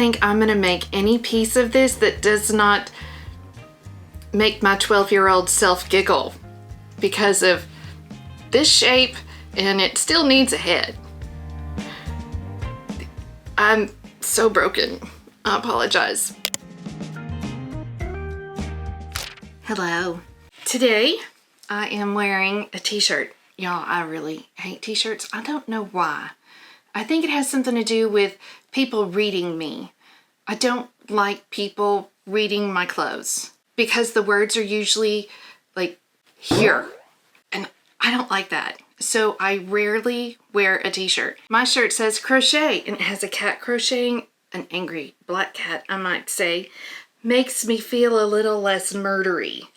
think I'm gonna make any piece of this that does not make my 12-year-old self giggle because of this shape, and it still needs a head. I'm so broken. I apologize. Hello. Today I am wearing a t-shirt. Y'all, I really hate t-shirts. I don't know why. I think it has something to do with people reading me. I don't like people reading my clothes because the words are usually like here, and I don't like that. So I rarely wear a t-shirt. My shirt says crochet, and it has a cat crocheting, an angry black cat, I might say. Makes me feel a little less murdery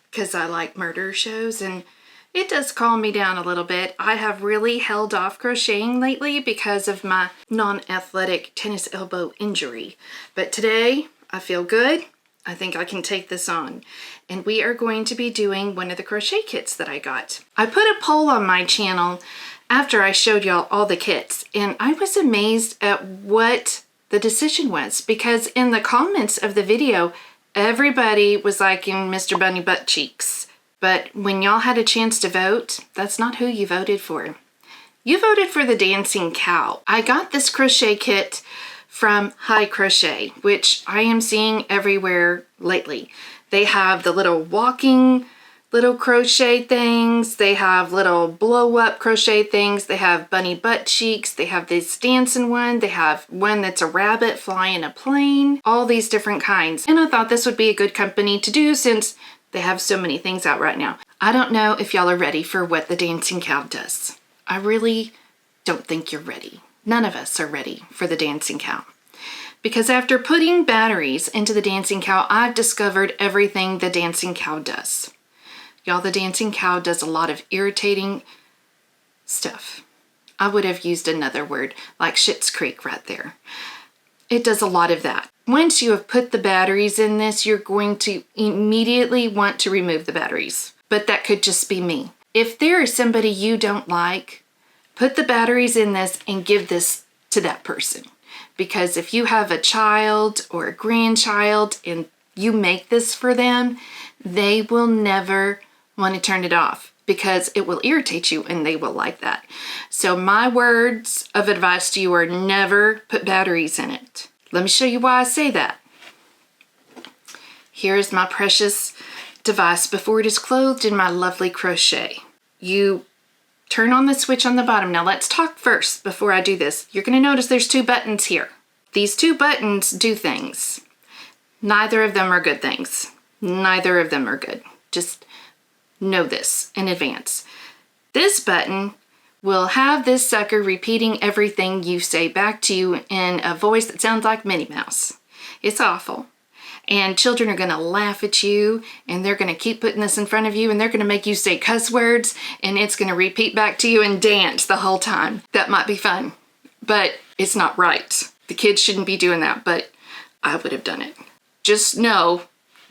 because I like murder shows, and it does calm me down a little bit. I have really held off crocheting lately because of my non-athletic tennis elbow injury. But today I feel good. I think I can take this on. And we are going to be doing one of the crochet kits that I got. I put a poll on my channel after I showed y'all all the kits, and I was amazed at what the decision was, because in the comments of the video, everybody was liking Mr. Bunny Butt Cheeks. But when y'all had a chance to vote, that's not who you voted for. You voted for the dancing cow. I got this crochet kit from High Crochet, which I am seeing everywhere lately. They have the little walking little crochet things. They have little blow up crochet things. They have bunny butt cheeks. They have this dancing one. They have one that's a rabbit flying a plane. All these different kinds. And I thought this would be a good company to do since they have so many things out right now. I don't know if y'all are ready for what the dancing cow does. I really don't think you're ready. None of us are ready for the dancing cow. Because after putting batteries into the dancing cow, I've discovered everything the dancing cow does. Y'all, the dancing cow does a lot of irritating stuff. I would have used another word like Schitt's Creek right there. It does a lot of that. Once you have put the batteries in this, you're going to immediately want to remove the batteries. But that could just be me. If there is somebody you don't like, put the batteries in this and give this to that person. Because if you have a child or a grandchild and you make this for them, they will never want to turn it off because it will irritate you and they will like that. So my words of advice to you are never put batteries in it. Let me show you why I say that. Here is my precious device before it is clothed in my lovely crochet. You turn on the switch on the bottom. Now let's talk first before I do this. You're going to notice there's two buttons here. These two buttons do things. Neither of them are good things. Neither of them are good. Just know this in advance. This button will have this sucker repeating everything you say back to you in a voice that sounds like Minnie Mouse. It's awful. And children are going to laugh at you, and they're going to keep putting this in front of you, and they're going to make you say cuss words, and it's going to repeat back to you and dance the whole time. That might be fun, but it's not right. The kids shouldn't be doing that, but I would have done it. Just know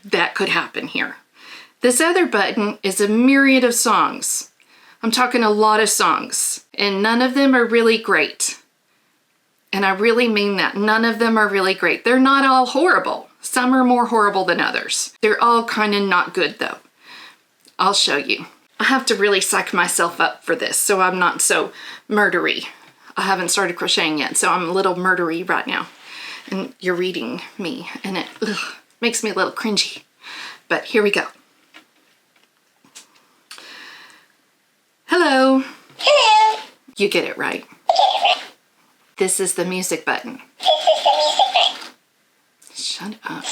that could happen here. This other button is a myriad of songs. I'm talking a lot of songs, and none of them are really great. And I really mean that. None of them are really great. They're not all horrible. Some are more horrible than others. They're all kind of not good though. I'll show you. I have to really psych myself up for this so I'm not so murdery. I haven't started crocheting yet, so I'm a little murdery right now. And you're reading me, and it makes me a little cringy. But here we go. Hello. Hello. You get it right. This is the music button. This is the music button. Shut up.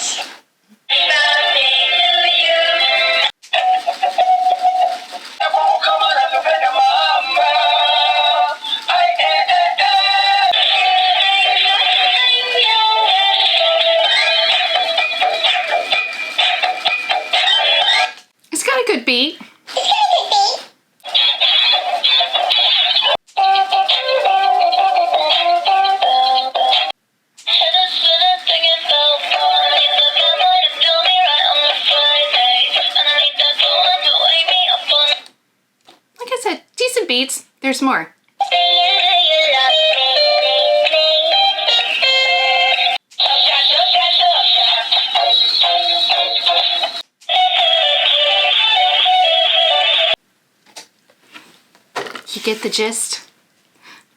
It's got a good beat. Beats. There's more. get the gist?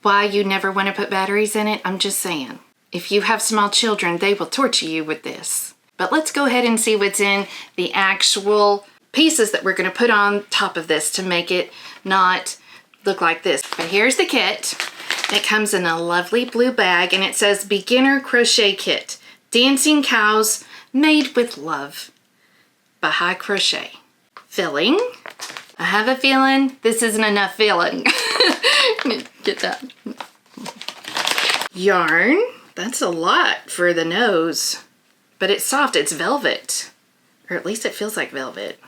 Why you never want to put batteries in it? I'm just saying. If you have small children, they will torture you with this. But let's go ahead and see what's in the actual pieces that we're going to put on top of this to make it not look like this. But here's the kit. It comes in a lovely blue bag and it says Beginner Crochet Kit. Dancing Cows Made with Love by High Crochet. Filling. I have a feeling this isn't enough filling. Get that. Yarn. That's a lot for the nose. But it's soft. It's velvet. Or at least it feels like velvet.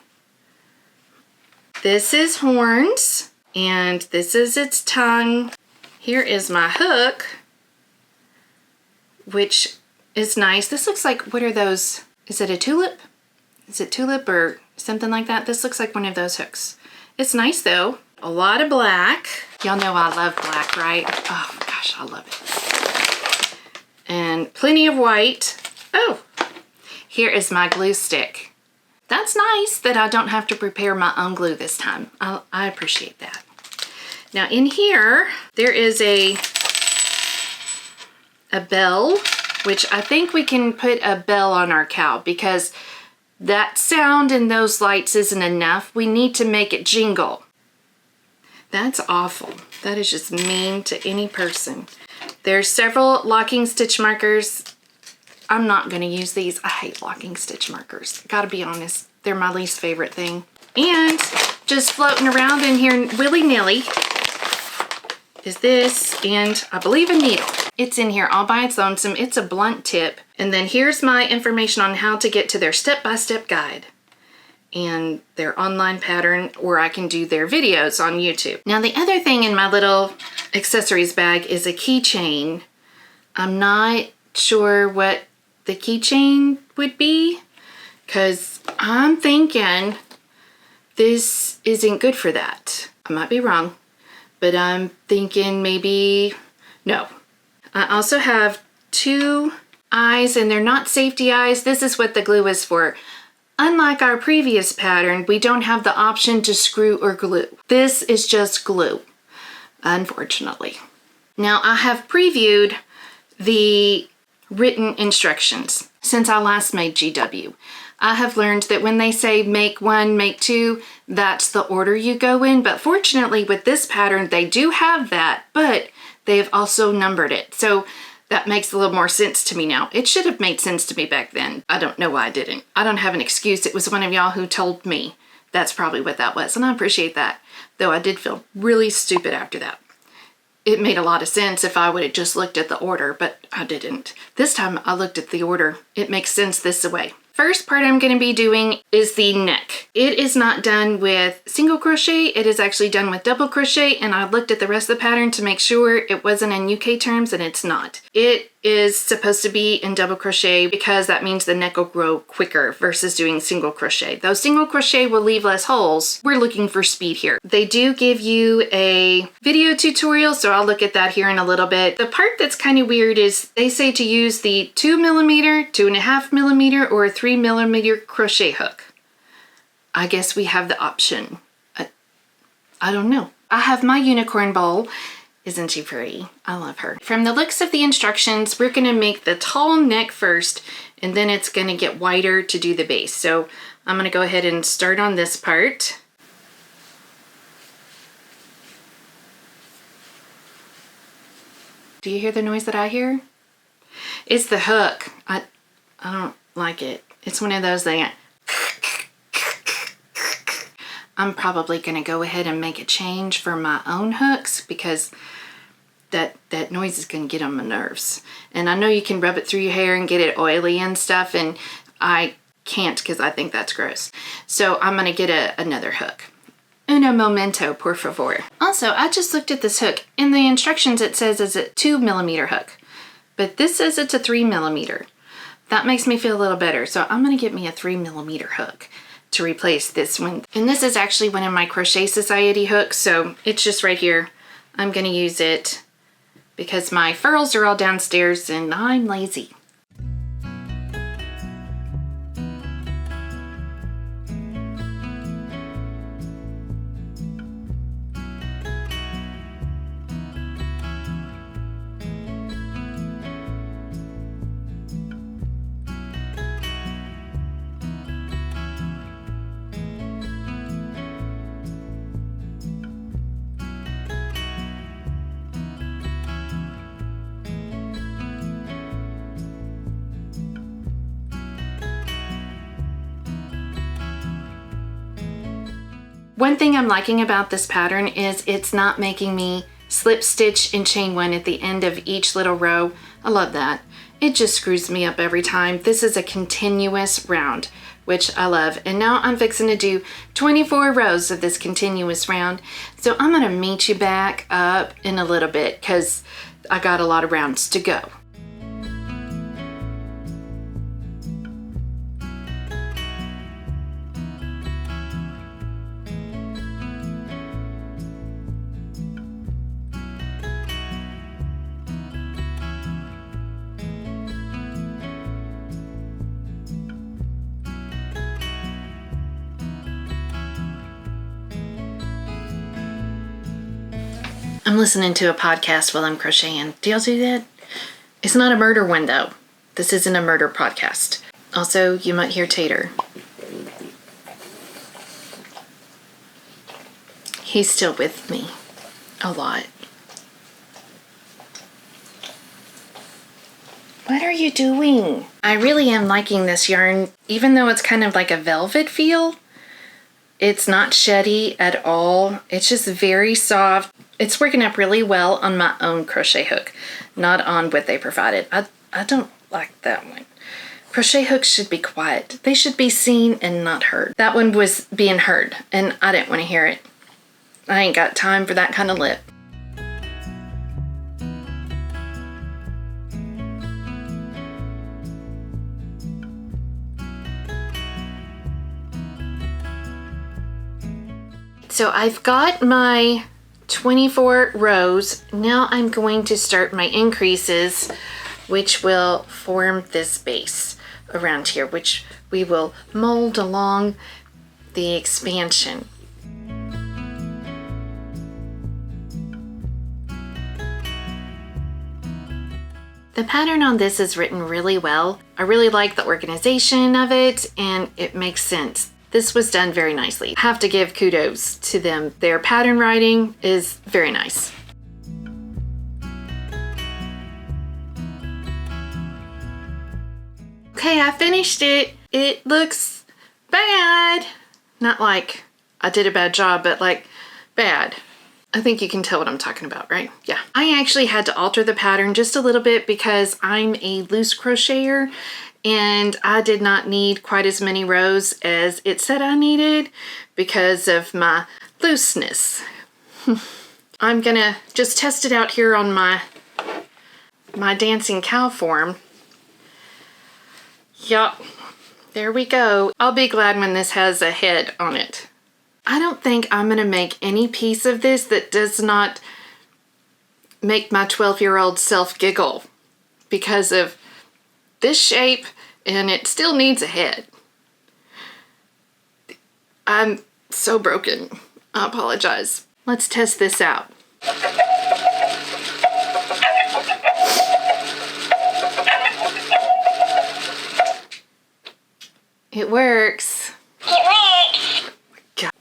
This is horns. And this is its tongue. Here is my hook, which is nice. This looks like, what are those? Is it a tulip? Is it tulip or something like that? This looks like one of those hooks. It's nice though. A lot of black. Y'all know I love black, right? Oh gosh, I love it. And plenty of white. Oh, here is my glue stick. That's nice that I don't have to prepare my own glue this time. I appreciate that. Now in here, there is a bell, which I think we can put a bell on our cow because that sound and those lights isn't enough. We need to make it jingle. That's awful. That is just mean to any person. There's several locking stitch markers. I'm not gonna use these. I hate locking stitch markers. Gotta be honest, they're my least favorite thing. And just floating around in here willy-nilly is this, and I believe a needle. It's in here all by its lonesome. It's a blunt tip. And then here's my information on how to get to their step-by-step guide and their online pattern, or I can do their videos on YouTube. Now the other thing in my little accessories bag is a keychain. I'm not sure what the keychain would be because I'm thinking this isn't good for that. I might be wrong, but I'm thinking maybe no. I also have 2 eyes and they're not safety eyes. This is what the glue is for. Unlike our previous pattern, we don't have the option to screw or glue. This is just glue, unfortunately. Now I have previewed the written instructions since I last made GW. I have learned that when they say make 1, make 2, that's the order you go in. But fortunately with this pattern, they do have that, but they have also numbered it. So that makes a little more sense to me now. It should have made sense to me back then. I don't know why I didn't. I don't have an excuse. It was one of y'all who told me. That's probably what that was. And I appreciate that. Though I did feel really stupid after that. It made a lot of sense if I would have just looked at the order, but I didn't. This time I looked at the order. It makes sense this way. First part I'm going to be doing is the neck. It is not done with single crochet, it is actually done with double crochet, and I looked at the rest of the pattern to make sure it wasn't in UK terms, and it's not. It is supposed to be in double crochet because that means the neck will grow quicker versus doing single crochet. Though single crochet will leave less holes, we're looking for speed here. They do give you a video tutorial, so I'll look at that here in a little bit. The part that's kind of weird is they say to use the 2mm, 2.5mm, or a 3mm crochet hook. I guess we have the option. I don't know. I have my unicorn bowl. Isn't she pretty? I love her. From the looks of the instructions, we're gonna make the tall neck first, and then it's gonna get wider to do the base. So I'm gonna go ahead and start on this part. Do you hear the noise that I hear? It's the hook. I don't like it. It's one of those that I'm probably gonna go ahead and make a change for my own hooks because that noise is gonna get on my nerves. And I know you can rub it through your hair and get it oily and stuff, and I can't because I think that's gross. So I'm gonna get another hook. Uno momento, por favor. Also, I just looked at this hook. In the instructions it says it's a 2mm hook, but this says it's a 3mm. That makes me feel a little better. So I'm gonna get me a 3mm hook to replace this one. And this is actually one of my Crochet Society hooks, so it's just right here. I'm gonna use it because my furls are all downstairs and I'm lazy. One thing I'm liking about this pattern is it's not making me slip stitch and chain one at the end of each little row. I love that. It just screws me up every time. This is a continuous round, which I love. And now I'm fixing to do 24 rows of this continuous round. So I'm gonna meet you back up in a little bit because I got a lot of rounds to go. I'm listening to a podcast while I'm crocheting. Do y'all do that? It's not a murder one though. This isn't a murder podcast. Also, you might hear Tater. He's still with me a lot. What are you doing? I really am liking this yarn, even though it's kind of like a velvet feel. It's not sheddy at all. It's just very soft. It's working up really well on my own crochet hook, not on what they provided. I don't like that one. Crochet hooks should be quiet. They should be seen and not heard. That one was being heard, and I didn't want to hear it. I ain't got time for that kind of lip. So I've got my 24 rows. Now I'm going to start my increases, which will form this base around here, which we will mold along the expansion. The pattern on this is written really well. I really like the organization of it, and it makes sense. This was done very nicely. I have to give kudos to them. Their pattern writing is very nice. Okay, I finished it. It looks bad. Not like I did a bad job, but like bad. I think you can tell what I'm talking about, right? Yeah. I actually had to alter the pattern just a little bit because I'm a loose crocheter and I did not need quite as many rows as it said I needed because of my looseness. I'm gonna just test it out here on my dancing cow form. Yup, there we go. I'll be glad when this has a head on it. I don't think I'm gonna make any piece of this that does not make my 12-year-old self giggle because of this shape, and it still needs a head. I'm so broken. I apologize. Let's test this out. It works. It works. God.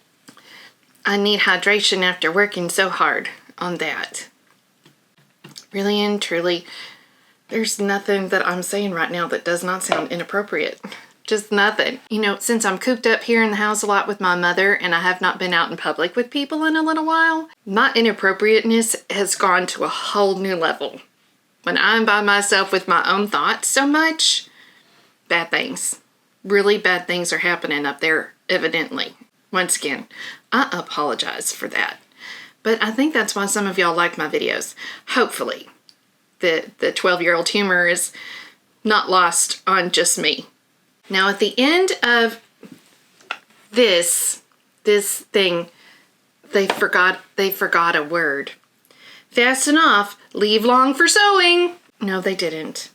I need hydration after working so hard on that. Really and truly, there's nothing that I'm saying right now that does not sound inappropriate. Just nothing. You know, since I'm cooped up here in the house a lot with my mother and I have not been out in public with people in a little while, my inappropriateness has gone to a whole new level. When I'm by myself with my own thoughts so much, bad things. Really bad things are happening up there, evidently. Once again, I apologize for that. But I think that's why some of y'all like my videos. Hopefully. The 12-year-old humor is not lost on just me. Now at the end of this thing, they forgot a word. Fasten off, leave long for sewing. No, they didn't.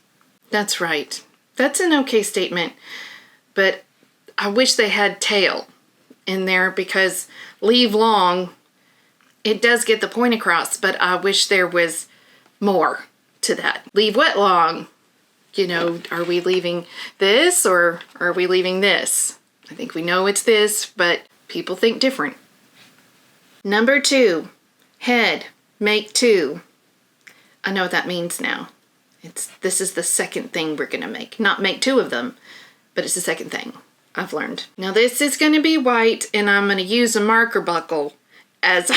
That's right. That's an okay statement, but I wish they had tail in there because leave long, it does get the point across, but I wish there was more to that. Leave what long? You know, are we leaving this or are we leaving this? I think we know it's this, but people think different. Number 2, head, make 2. I know what that means now. This is the second thing we're gonna make. Not make 2 of them, but it's the second thing. I've learned. Now this is going to be white, and I'm going to use a marker buckle as...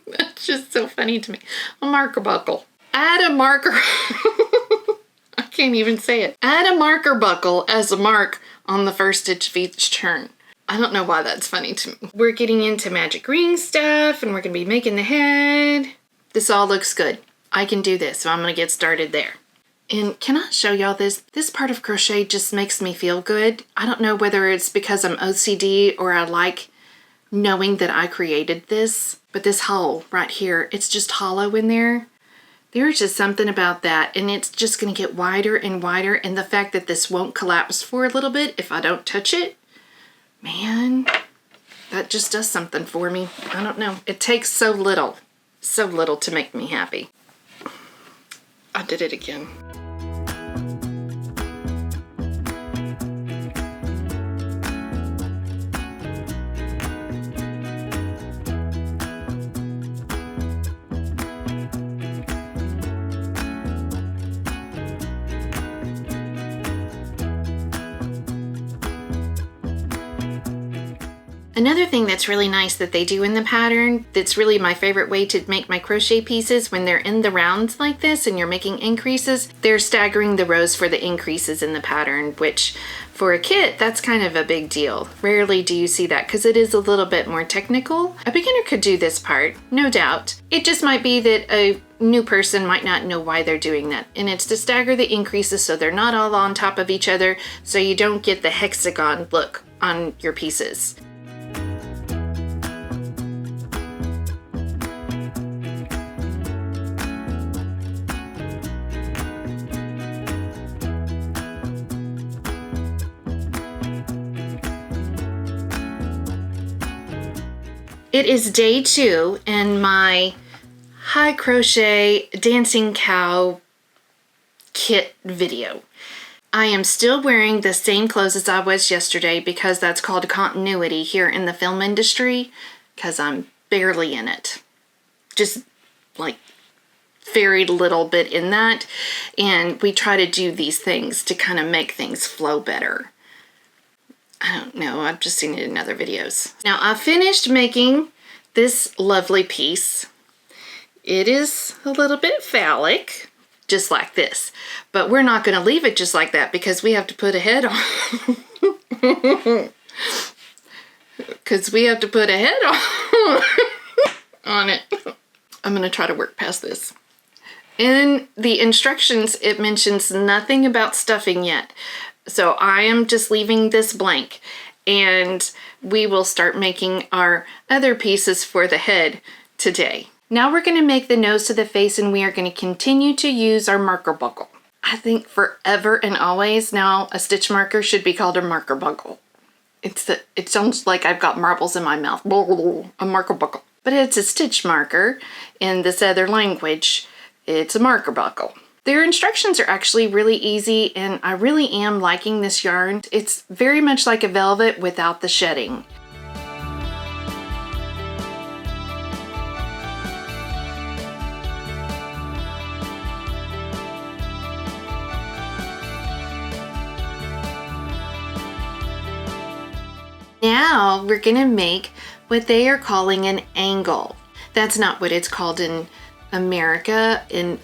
That's just so funny to me. A marker buckle. Add a marker... I can't even say it. Add a marker buckle as a mark on the first stitch of each turn. I don't know why that's funny to me. We're getting into magic ring stuff, and we're going to be making the head. This all looks good. I can do this, so I'm going to get started there. And can I show y'all this? This part of crochet just makes me feel good. I don't know whether it's because I'm OCD or I like knowing that I created this, but this hole right here, it's just hollow in there. There's just something about that, and it's just going to get wider and wider, and the fact that this won't collapse for a little bit if I don't touch it, man, that just does something for me. I don't know. It takes so little to make me happy. I did it again. Another thing that's really nice that they do in the pattern, that's really my favorite way to make my crochet pieces when they're in the rounds like this and you're making increases, they're staggering the rows for the increases in the pattern, which for a kit, that's kind of a big deal. Rarely do you see that because it is a little bit more technical. A beginner could do this part, no doubt. It just might be that a new person might not know why they're doing that. And it's to stagger the increases so they're not all on top of each other, so you don't get the hexagon look on your pieces. It is day 2 in my high crochet dancing cow kit video. I am still wearing the same clothes as I was yesterday because that's called continuity here in the film industry, because I'm barely in it. Just like very little bit in that, and we try to do these things to kind of make things flow better. I don't know, I've just seen it in other videos. Now I finished making this lovely piece. It is a little bit phallic, just like this, but we're not going to leave it just like that because we have to put a head on. Because we have to put a head on it. I'm going to try to work past this. In the instructions, it mentions nothing about stuffing yet. So I am just leaving this blank, and we will start making our other pieces for the head today. Now we're going to make the nose to the face, and we are going to continue to use our marker buckle. I think forever and always now a stitch marker should be called a marker buckle. It sounds like I've got marbles in my mouth. A marker buckle. But it's a stitch marker. In this other language, it's a marker buckle. Their instructions are actually really easy, and I really am liking this yarn. It's very much like a velvet without the shedding. Now we're gonna make what they are calling an angle. That's not what it's called in America, in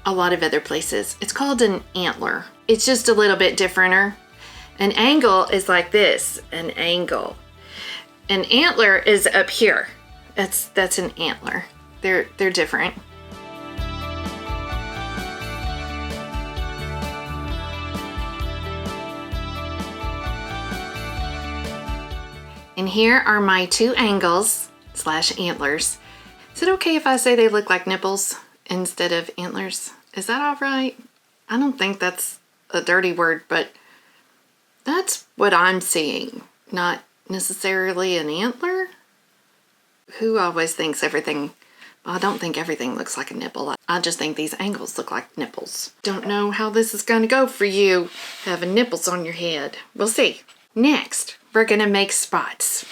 a lot of other places. It's called an antler. It's just a little bit differenter. An angle is like this, an angle. An antler is up here. That's an antler. They're different. And here are my 2 angles / antlers. Is it okay if I say they look like nipples instead of antlers? Is that all right? I don't think that's a dirty word, but that's what I'm seeing. Not necessarily an antler. Who always thinks everything, well, I don't think everything looks like a nipple. I just think these angles look like nipples. Don't know how this is going to go for you, having nipples on your head. We'll see. Next, we're going to make spots.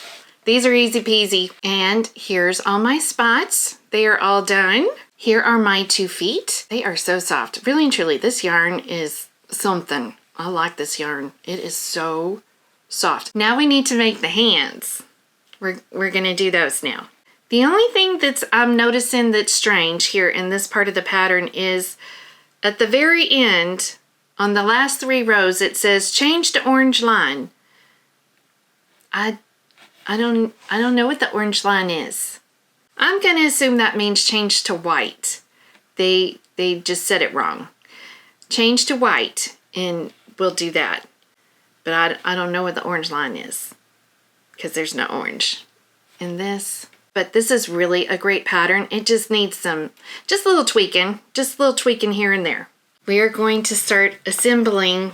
These are easy peasy. And here's all my spots. They are all done. Here are my 2 feet. They are so soft. Really and truly, this yarn is something. I like this yarn. It is so soft. Now we need to make the hands. We're gonna do those now. The only thing I'm noticing that's strange here in this part of the pattern is at the very end, on the last 3 rows, it says change to orange line. I don't know what the orange line is. I'm gonna assume that means change to white. They just said it wrong. Change to white, and we'll do that. But I don't know what the orange line is because there's no orange in this. But this is really a great pattern. It just needs just a little tweaking here and there. We are going to start assembling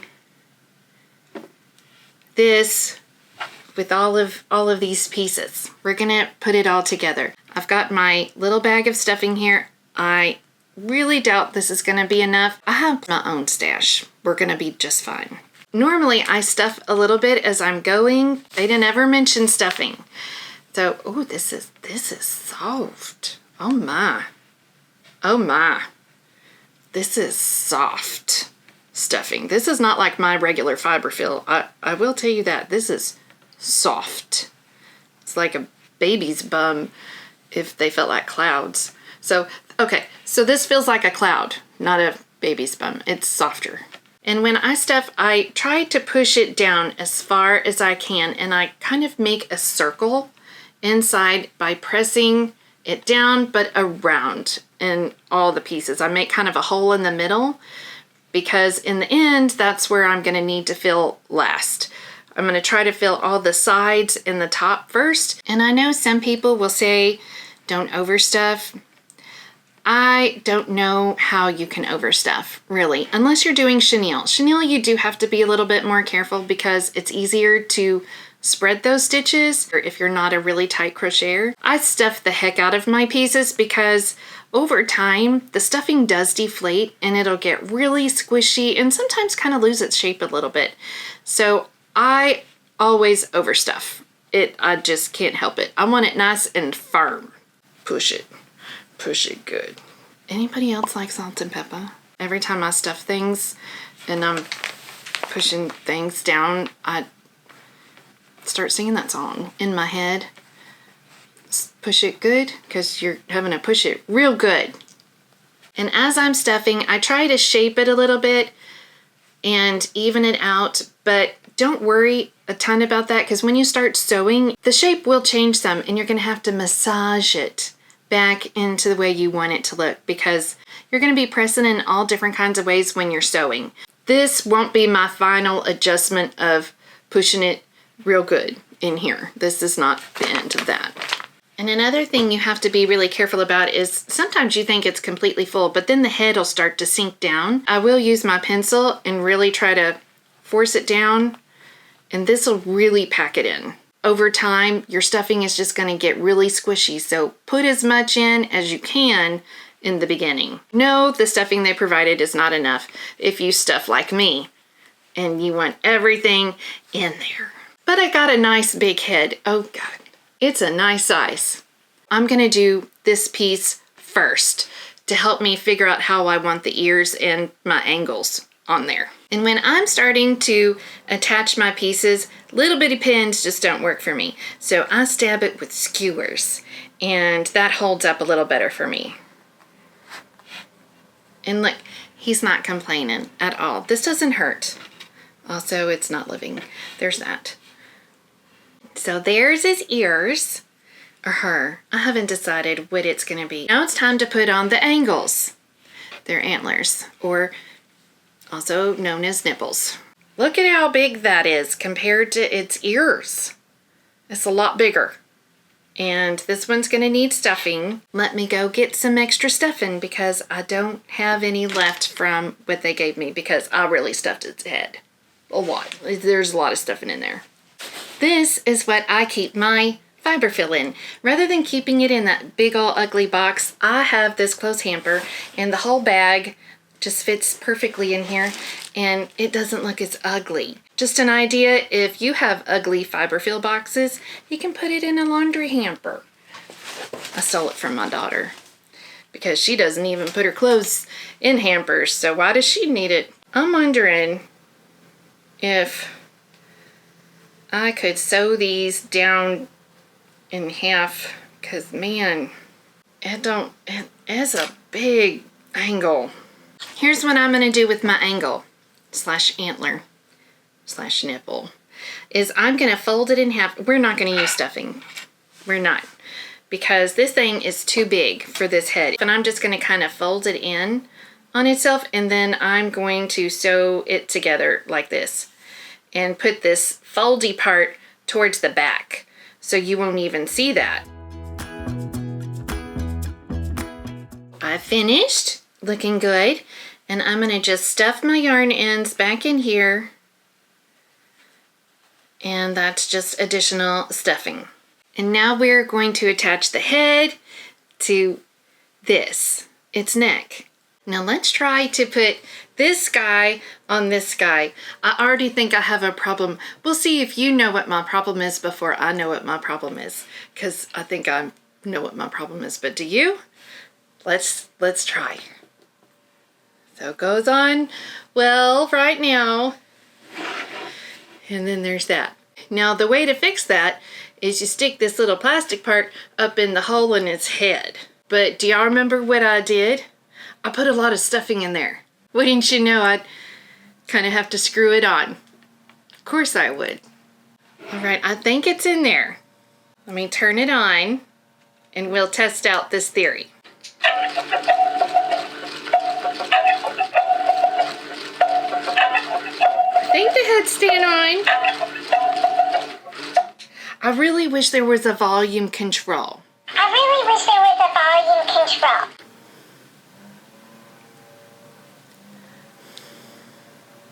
this with all of these pieces. We're gonna put it all together. I've got my little bag of stuffing here. I really doubt this is gonna be enough. I have my own stash. We're gonna be just fine. Normally I stuff a little bit as I'm going. They didn't ever mention stuffing. So, oh, this is soft. Oh my. Oh my. This is soft stuffing. This is not like my regular fiberfill. I will tell you that. This is soft. It's like a baby's bum if they felt like clouds. So, okay, so this feels like a cloud, not a baby's bum. It's softer. And when I stuff, I try to push it down as far as I can, and I kind of make a circle inside by pressing it down but around in all the pieces. I make kind of a hole in the middle because in the end that's where I'm going to need to fill last. I'm going to try to fill all the sides and the top first. And I know some people will say don't overstuff. I don't know how you can overstuff, really, unless you're doing chenille. Chenille, you do have to be a little bit more careful because it's easier to spread those stitches or if you're not a really tight crocheter. I stuff the heck out of my pieces because over time the stuffing does deflate and it'll get really squishy and sometimes kind of lose its shape a little bit. So I always overstuff it. I just can't help it. I want it nice and firm. Push it good. Anybody else like salt and pepper? Every time I stuff things and I'm pushing things down, I start singing that song in my head. Push it good, because you're having to push it real good. And as I'm stuffing, I try to shape it a little bit and even it out, but don't worry a ton about that because when you start sewing, the shape will change some and you're going to have to massage it back into the way you want it to look because you're going to be pressing in all different kinds of ways when you're sewing. This won't be my final adjustment of pushing it real good in here. This is not the end of that. And another thing you have to be really careful about is sometimes you think it's completely full, but then the head will start to sink down. I will use my pencil and really try to force it down, and this will really pack it in. Over time, your stuffing is just going to get really squishy, so put as much in as you can in the beginning. No, the stuffing they provided is not enough if you stuff like me and you want everything in there. But I got a nice big head. Oh God, it's a nice size. I'm gonna do this piece first to help me figure out how I want the ears and my angles on there. And when I'm starting to attach my pieces, little bitty pins just don't work for me. So I stab it with skewers and that holds up a little better for me. And look, he's not complaining at all. This doesn't hurt. Also, it's not living. There's that. So there's his ears, or her. I haven't decided what it's gonna be. Now it's time to put on the angles. They're antlers, or also known as nipples. Look at how big that is compared to its ears. It's a lot bigger. And this one's gonna need stuffing. Let me go get some extra stuffing because I don't have any left from what they gave me because I really stuffed its head. A lot. There's a lot of stuffing in there. This is what I keep my fiberfill in. Rather than keeping it in that big ol' ugly box, I have this clothes hamper and the whole bag just fits perfectly in here and it doesn't look as ugly. Just an idea, if you have ugly fiberfill boxes, you can put it in a laundry hamper. I stole it from my daughter because she doesn't even put her clothes in hampers, so why does she need it? I'm wondering if I could sew these down in half, because man, it is a big angle. Here's what I'm going to do with my angle slash antler slash nipple is I'm going to fold it in half. We're not going to use stuffing. We're not, because this thing is too big for this head. And I'm just going to kind of fold it in on itself, and then I'm going to sew it together like this and put this foldy part towards the back so you won't even see that. I finished, looking good, and I'm going to just stuff my yarn ends back in here, and that's just additional stuffing. And now we're going to attach the head to its neck. Now let's try to put this guy on this guy. I already think I have a problem. We'll see if you know what my problem is before I know what my problem is, because I think I know what my problem is, but do you? Let's try. So it goes on well right now, and then there's that. Now the way to fix that is you stick this little plastic part up in the hole in its head. But do y'all remember what I did? I put a lot of stuffing in there. Wouldn't you know, I'd kind of have to screw it on. Of course I would. All right, I think it's in there. Let me turn it on and we'll test out this theory. I think the head's staying on. I really wish there was a volume control. I really wish there was a volume control.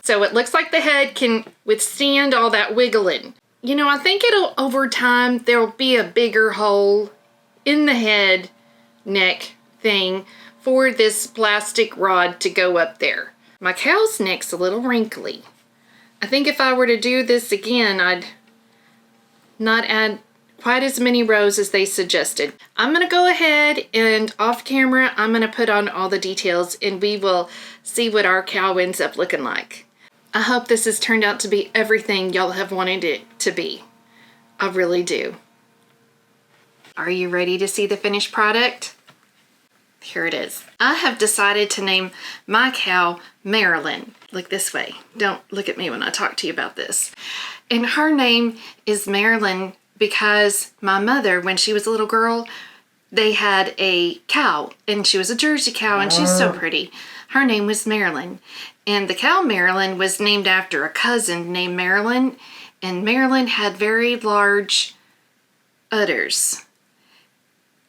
So it looks like the head can withstand all that wiggling. You know, I think over time, there'll be a bigger hole in the head neck thing for this plastic rod to go up there. My cow's neck's a little wrinkly. I think if I were to do this again, I'd not add quite as many rows as they suggested. I'm gonna go ahead and off camera, I'm gonna put on all the details and we will see what our cow ends up looking like. I hope this has turned out to be everything y'all have wanted it to be. I really do. Are you ready to see the finished product? Here it is. I have decided to name my cow Marilyn. Look this way. Don't look at me when I talk to you about this. And her name is Marilyn because my mother, when she was a little girl, they had a cow, and she was a Jersey cow, and she's so pretty. Her name was Marilyn. And the cow Marilyn was named after a cousin named Marilyn, and Marilyn had very large udders,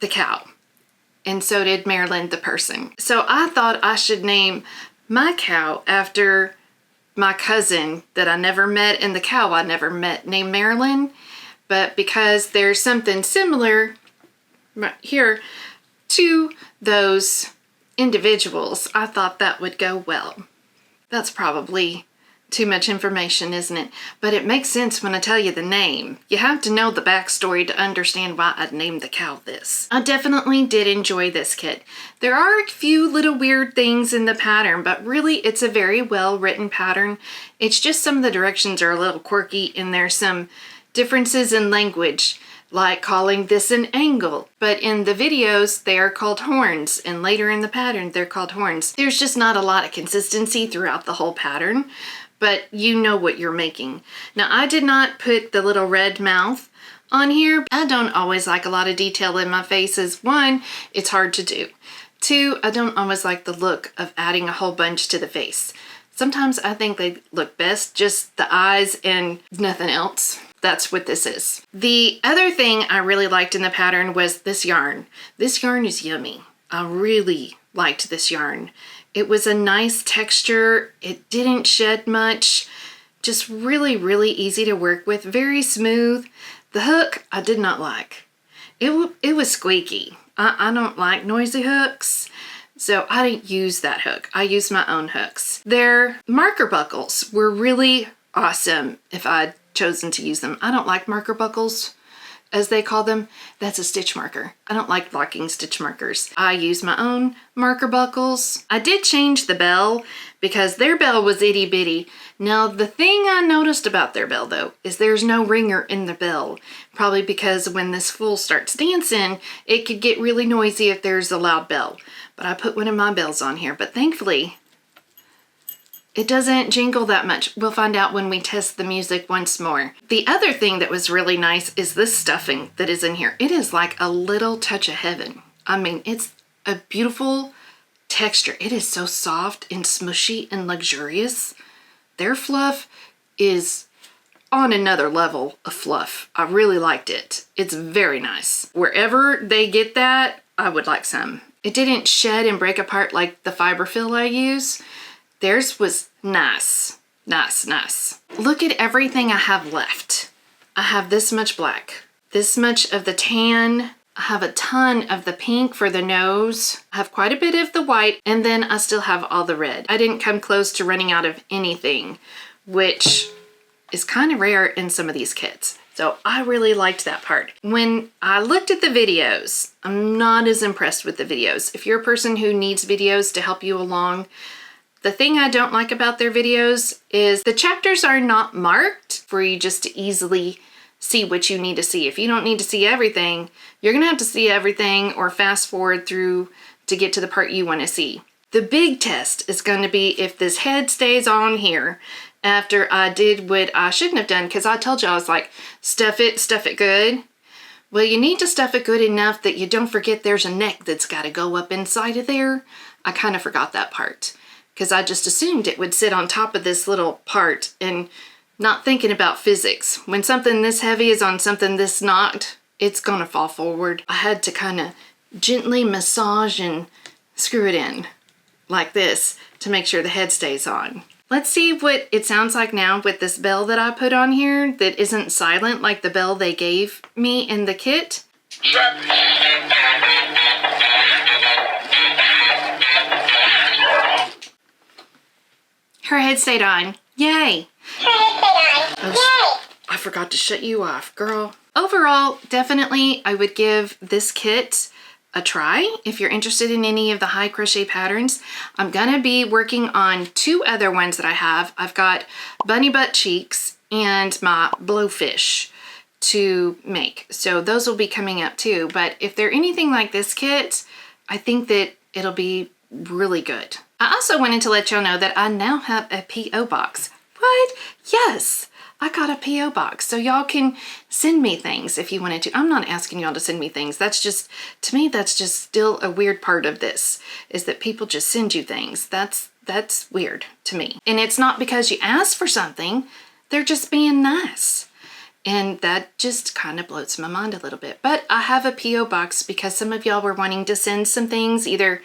the cow. And so did Marilyn the person. So I thought I should name my cow after my cousin that I never met and the cow I never met named Marilyn. But because there's something similar right here to those individuals, I thought that would go well. That's probably too much information, isn't it? But it makes sense when I tell you the name. You have to know the backstory to understand why I named the cow this. I definitely did enjoy this kit. There are a few little weird things in the pattern, but really it's a very well written pattern. It's just some of the directions are a little quirky and there's some differences in language, like calling this an angle, but in the videos they are called horns, and later in the pattern they're called horns. There's just not a lot of consistency throughout the whole pattern, but you know what you're making. Now I did not put the little red mouth on here. I don't always like a lot of detail in my faces. One, it's hard to do. Two, I don't always like the look of adding a whole bunch to the face. Sometimes I think they look best just the eyes and nothing else. That's what this is. The other thing I really liked in the pattern was this yarn. This yarn is yummy. I really liked this yarn. It was a nice texture. It didn't shed much. Just really, really easy to work with. Very smooth. The hook, I did not like. It was squeaky. I don't like noisy hooks, so I didn't use that hook. I used my own hooks. Their marker buckles were really awesome if I'd chosen to use them. I don't like marker buckles, as they call them. That's a stitch marker. I don't like blocking stitch markers. I use my own marker buckles. I did change the bell because their bell was itty bitty. Now the thing I noticed about their bell though is there's no ringer in the bell, probably because when this fool starts dancing it could get really noisy if there's a loud bell. But I put one of my bells on here, but thankfully it doesn't jingle that much. We'll find out when we test the music once more. The other thing that was really nice is this stuffing that is in here. It is like a little touch of heaven. I mean, it's a beautiful texture. It is so soft and smushy and luxurious. Their fluff is on another level of fluff. I really liked it. It's very nice. Wherever they get that, I would like some. It didn't shed and break apart like the Fibri-Fil I use. Theirs was nice. Nice, nice. Look at everything I have left. I have this much black, this much of the tan. I have a ton of the pink for the nose. I have quite a bit of the white, and then I still have all the red. I didn't come close to running out of anything, which is kind of rare in some of these kits. So I really liked that part. When I looked at the videos, I'm not as impressed with the videos. If you're a person who needs videos to help you along, the thing I don't like about their videos is the chapters are not marked for you just to easily see what you need to see. If you don't need to see everything, you're gonna have to see everything or fast forward through to get to the part you want to see. The big test is going to be if this head stays on here after I did what I shouldn't have done, because I told you I was like, stuff it good. Well, you need to stuff it good enough that you don't forget there's a neck that's got to go up inside of there. I kind of forgot that part because I just assumed it would sit on top of this little part and not thinking about physics. When something this heavy is on something this not, it's gonna fall forward. I had to kind of gently massage and screw it in like this to make sure the head stays on. Let's see what it sounds like now with this bell that I put on here that isn't silent like the bell they gave me in the kit. Her head stayed on. Yay! Oh, I forgot to shut you off, girl. Overall, definitely I would give this kit a try if you're interested in any of the high crochet patterns. I'm gonna be working on two other ones that I have. I've got bunny butt cheeks and my blowfish to make. So those will be coming up too. But if they're anything like this kit, I think that it'll be really good. I also wanted to let y'all know that I now have a P.O. box. What? Yes, I got a P.O. box. So y'all can send me things if you wanted to. I'm not asking y'all to send me things. That's just, to me, that's just still a weird part of this, is that people just send you things. That's weird to me. And it's not because you asked for something, they're just being nice. And that just kind of blows my mind a little bit. But I have a P.O. box because some of y'all were wanting to send some things either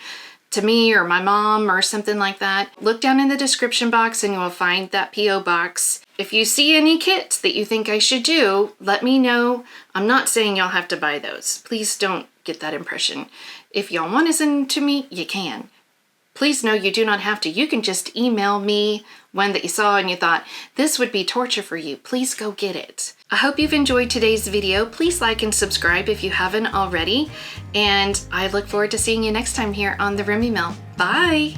to me or my mom or something like that. Look down in the description box and you will find that P.O. box. If you see any kits that you think I should do, let me know. I'm not saying y'all have to buy those. Please don't get that impression. If y'all want to send them to me, you can. Please know you do not have to. You can just email me one that you saw and you thought, this would be torture for you. Please go get it. I hope you've enjoyed today's video. Please like and subscribe if you haven't already. And I look forward to seeing you next time here on the Rumi Mill. Bye!